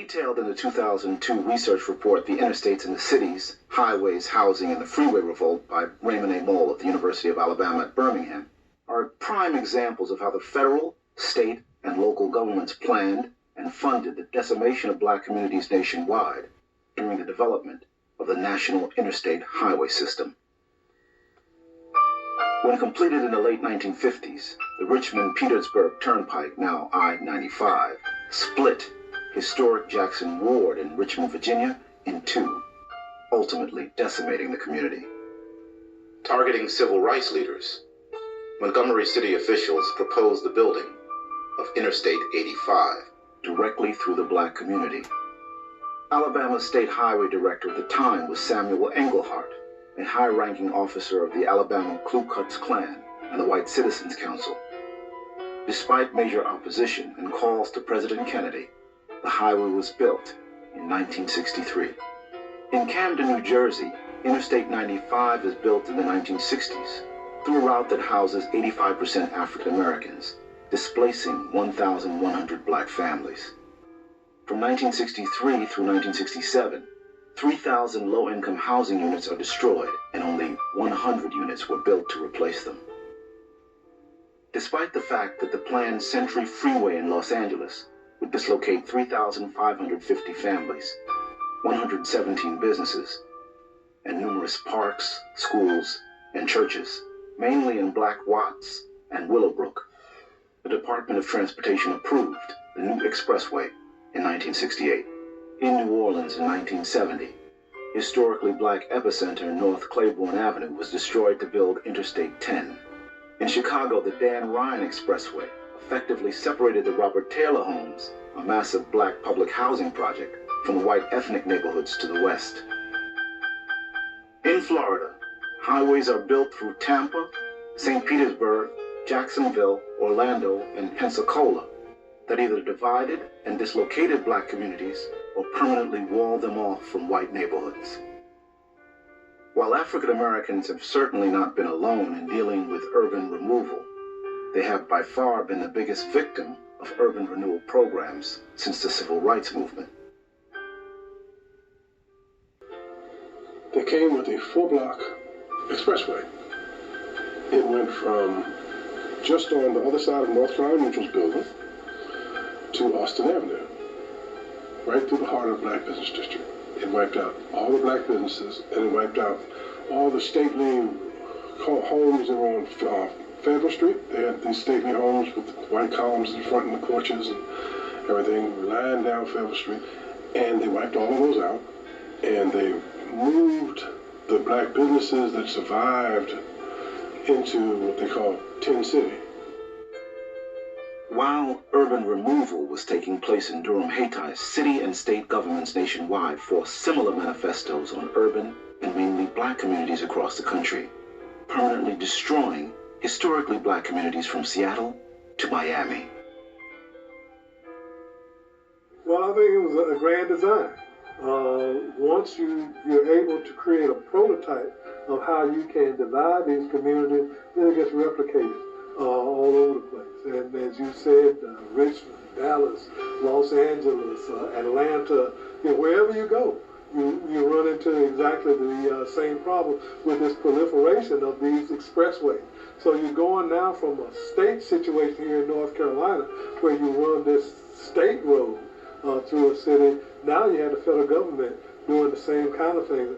detailed in the 2002 research report, The Interstates and the Cities, Highways, Housing, and the Freeway Revolt by Raymond A. Moll of the University of Alabama at Birmingham, are prime examples of how the federal, state, and local governments planned and funded the decimation of black communities nationwide during the development of the national interstate highway system. When completed in the late 1950s, the Richmond-Petersburg Turnpike, now I-95, split historic Jackson Ward in Richmond, Virginia, in two, ultimately decimating the community. Targeting civil rights leaders, Montgomery City officials proposed the building of Interstate 85 directly through the black community. Alabama's state highway director at the time was Samuel Englehart, a high-ranking officer of the Alabama Ku Klux Klan and the White Citizens Council. Despite major opposition and calls to President Kennedy, the highway was built in 1963. In Camden, New Jersey, Interstate 95 is built in the 1960s through a route that houses 85% African Americans, displacing 1,100 black families. From 1963 through 1967, 3,000 low-income housing units are destroyed, and only 100 units were built to replace them. Despite the fact that the planned Century Freeway in Los Angeles would dislocate 3,550 families, 117 businesses, and numerous parks, schools, and churches, mainly in Black Watts and Willowbrook, the Department of Transportation approved the new expressway in 1968. In New Orleans in 1970, historically black epicenter North Claiborne Avenue was destroyed to build Interstate 10. In Chicago, the Dan Ryan Expressway effectively separated the Robert Taylor homes, a massive black public housing project, from the white ethnic neighborhoods to the west. In Florida, highways are built through Tampa, St. Petersburg, Jacksonville, Orlando, and Pensacola that either divided and dislocated black communities or permanently walled them off from white neighborhoods. While African Americans have certainly not been alone in dealing with urban removal, they have by far been the biggest victim of urban renewal programs since the Civil Rights Movement. They came with a 4-block expressway. It went from just on the other side of North Carolina Mutual's building to Austin Avenue, right through the heart of the Black Business District. It wiped out all the black businesses, and it wiped out all the stately homes that were on Federal Street. They had these stately homes with the white columns in front and the porches and everything lying down Federal Street. And they wiped all of those out, and they moved the black businesses that survived into what they call Tin City. While urban removal was taking place in Durham-Haytie, city and state governments nationwide forced similar manifestos on urban and mainly black communities across the country, permanently destroying historically black communities from Seattle to Miami. Well, I think it was a grand design. Once you're able to create a prototype of how you can divide these communities, then it gets replicated all over the place. And as you said, Richmond, Dallas, Los Angeles, Atlanta, wherever you go, you run into exactly the same problem with this proliferation of these expressways. So you're going now from a state situation here in North Carolina where you run this state road through a city. Now you have the federal government doing the same kind of thing.